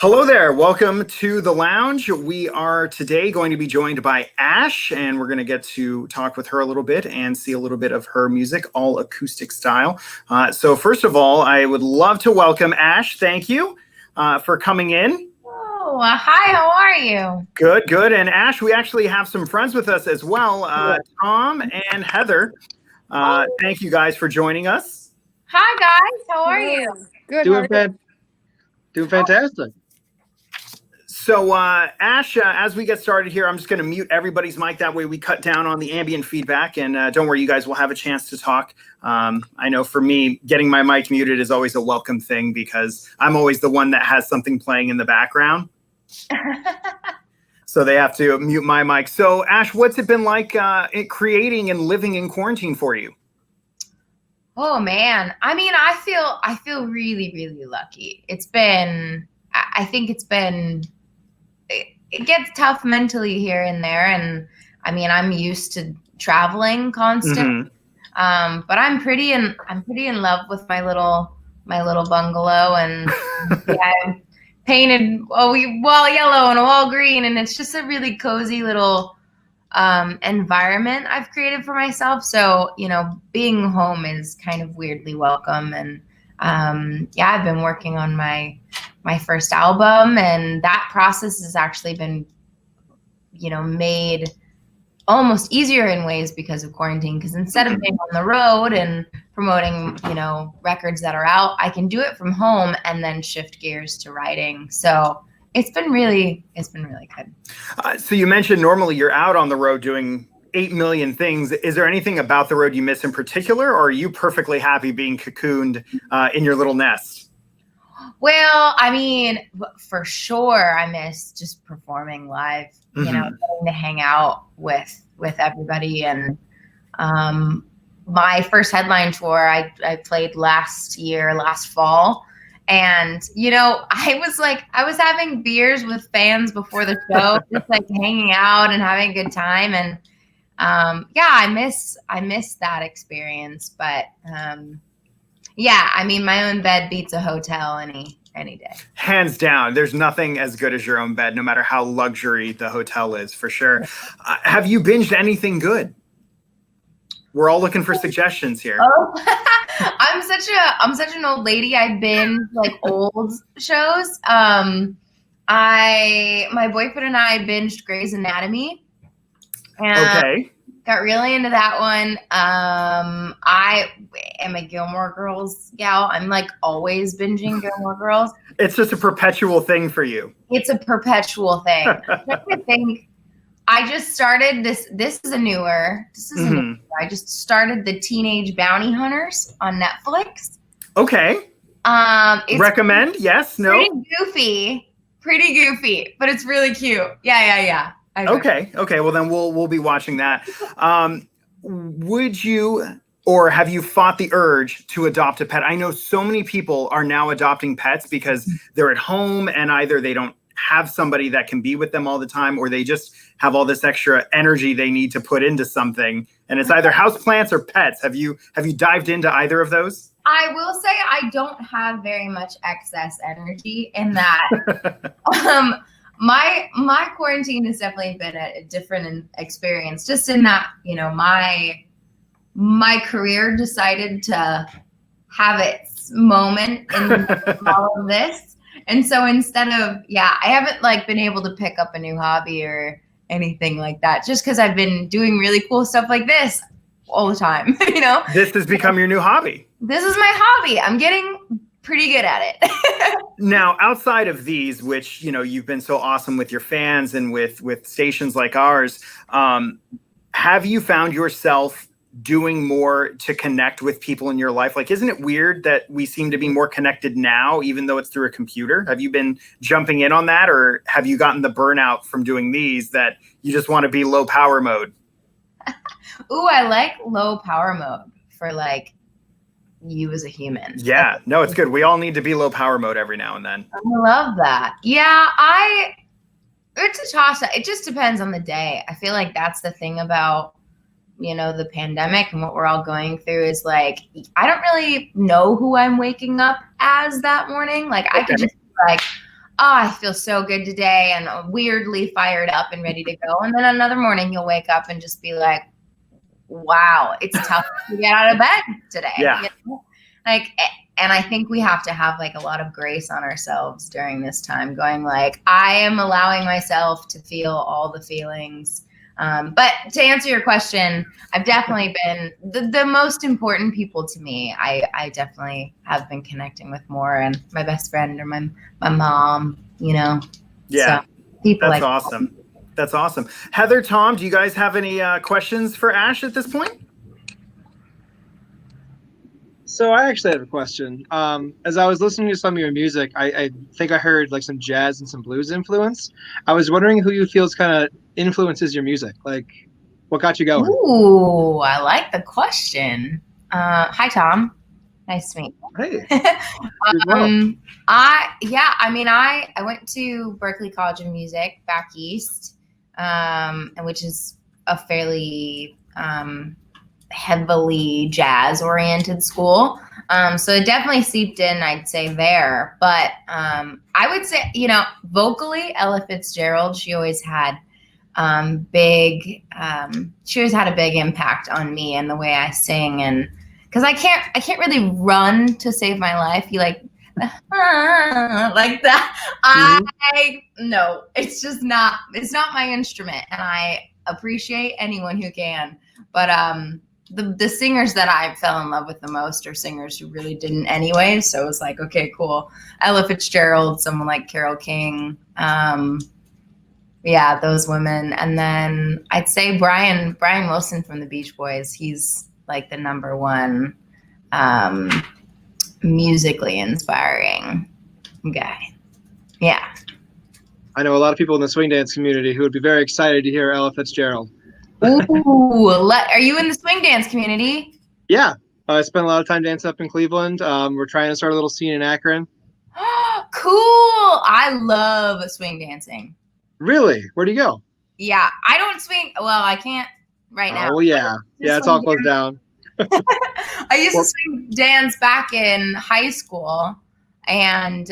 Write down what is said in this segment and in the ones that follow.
Hello there. Welcome to the lounge. We are today going to be joined by Ashe, and we're going to get to talk with her a little bit and see a little bit of her music, all acoustic style. So first of all, I would love to welcome Ashe. Thank you for coming in. Oh, hi. How are you? Good, good. And Ashe, we actually have some friends with us as well, Tom and Heather. Thank you guys for joining us. Hi, guys. How are you? Good. Doing fantastic. So, Ashe, as we get started here, I'm just going to mute everybody's mic. That way we cut down on the ambient feedback. And don't worry, you guys will have a chance to talk. I know for me, getting my mic muted is always a welcome thing because I'm always the one that has something playing in the background. So they have to mute my mic. So, Ashe, what's it been like creating and living in quarantine for you? Oh, man. I mean, I feel really, really lucky. I think it gets tough mentally here and there. And I mean, I'm used to traveling constantly. But I'm pretty in love with my little bungalow, and yeah, I'm painted yellow and all green, and it's just a really cozy little environment I've created for myself. So, being home is kind of weirdly welcome. And I've been working on my first album, and that process has actually been, made almost easier in ways because of quarantine. Because instead of being on the road and promoting, records that are out, I can do it from home and then shift gears to writing. So it's been really good. So you mentioned normally you're out on the road doing 8 million things. Is there anything about the road you miss in particular, or are you perfectly happy being cocooned in your little nest? Well, I mean, for sure, I miss just performing live, getting to hang out with everybody. And my first headline tour, I played last fall. And, I was having beers with fans before the show, just like hanging out and having a good time. And I miss that experience. But I mean, my own bed beats a hotel any day. Hands down, there's nothing as good as your own bed, no matter how luxury the hotel is, for sure. Have you binged anything good? We're all looking for suggestions here. Oh, I'm such an old lady. I binge like old shows. My boyfriend and I binged Grey's Anatomy. And got really into that one. I am a Gilmore Girls gal. I'm like always binging Gilmore Girls. It's just a perpetual thing for you. It's a perpetual thing. I just started this. This is a newer. I just started the Teenage Bounty Hunters on Netflix. Okay. It's recommend? Yes. No. Pretty goofy, but it's really cute. Yeah. Okay. Well, then we'll be watching that. Would you, or have you fought the urge to adopt a pet? I know so many people are now adopting pets because they're at home and either they don't have somebody that can be with them all the time, or they just have all this extra energy they need to put into something. And it's either houseplants or pets. Have you dived into either of those? I will say I don't have very much excess energy in that. My quarantine has definitely been a different experience, just in that, my career decided to have its moment in all of this. And so instead of, I haven't been able to pick up a new hobby or anything like that, just because I've been doing really cool stuff like this all the time, This has become your new hobby. This is my hobby. I'm getting pretty good at it. Now, outside of these, which, you've been so awesome with your fans and with stations like ours, have you found yourself doing more to connect with people in your life? Like, isn't it weird that we seem to be more connected now, even though it's through a computer? Have you been jumping in on that, or have you gotten the burnout from doing these that you just want to be low power mode? Ooh, I like low power mode for you as a human. Yeah, no, it's good. We all need to be low power mode every now and then. I love that. Yeah, it's a toss-up. It just depends on the day. I feel like that's the thing about the pandemic and what we're all going through is I don't really know who I'm waking up as that morning. I could just be I feel so good today and weirdly fired up and ready to go. And then another morning you'll wake up and just be like, wow, it's tough to get out of bed today. Yeah. You know? Like, and I think we have to have like a lot of grace on ourselves during this time, going like, I am allowing myself to feel all the feelings. But to answer your question, I've definitely been the most important people to me. I definitely have been connecting with more, and my best friend or my mom, you know. Yeah. So people That's like awesome. That's awesome. Heather, Tom, do you guys have any questions for Ashe at this point? So I actually have a question. As I was listening to some of your music, I think I heard like some jazz and some blues influence. I was wondering who you feels kind of influences your music. Like, what got you going? Ooh, I like the question. Hi, Tom. Nice to meet you. Hey, you as well. I went to Berklee College of Music back east, and which is a fairly heavily jazz-oriented school. So it definitely seeped in, I'd say, there. But I would say, you know, vocally, Ella Fitzgerald, she always had a big impact on me and the way I sing, and because I can't really run to save my life. You like like that. No, it's not my instrument, and I appreciate anyone who can. But the singers that I fell in love with the most are singers who really didn't anyway. So it was like, okay, cool. Ella Fitzgerald, someone like Carole King. Yeah, those women. And then I'd say Brian Wilson from the Beach Boys. He's like the number one musically inspiring guy. Yeah. I know a lot of people in the swing dance community who would be very excited to hear Ella Fitzgerald. Ooh, are you in the swing dance community? Yeah, I spent a lot of time dancing up in Cleveland. We're trying to start a little scene in Akron. Cool. I love swing dancing. Really? Where do you go? Yeah, I don't swing. Well, I can't right now. Oh, yeah. Yeah, it's all closed down. I used to swing dance back in high school, and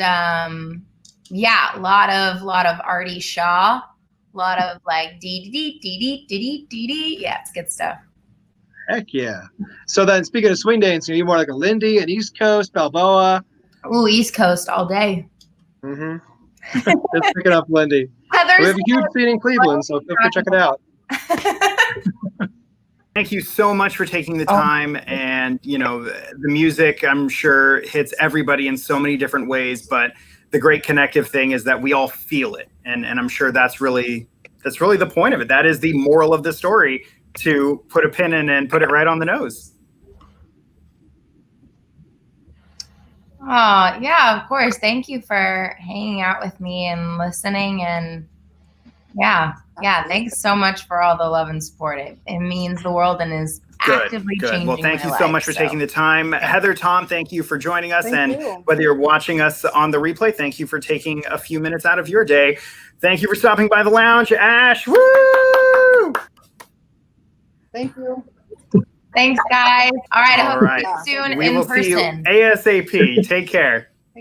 yeah, a lot of Artie Shaw, a lot of like dee dee dee dee dee dee dee. Yeah, it's good stuff. Heck yeah. So then, speaking of swing dancing, are you more like a Lindy, an East Coast, Balboa? Ooh, East Coast all day. Mm-hmm. Just picking up Lindy. Heather's We have a huge scene in Cleveland, so feel free to check it out. Thank you so much for taking the time. And, you know, the music, I'm sure, hits everybody in so many different ways. But the great connective thing is that we all feel it. And I'm sure that's really the point of it. That is the moral of the story, to put a pin in and put it right on the nose. Oh, yeah, of course. Thank you for hanging out with me and listening. And yeah, thanks so much for all the love and support. It means the world and is actively changing. Well, thank you my so life, much for taking the time. Heather, Tom, thank you for joining us. Thank and you. Whether you're watching us on the replay, thank you for taking a few minutes out of your day. Thank you for stopping by the lounge, Ashe. Woo! Thank you. Thanks, guys. All right, I hope to see you soon We in will person. see you ASAP. Take care.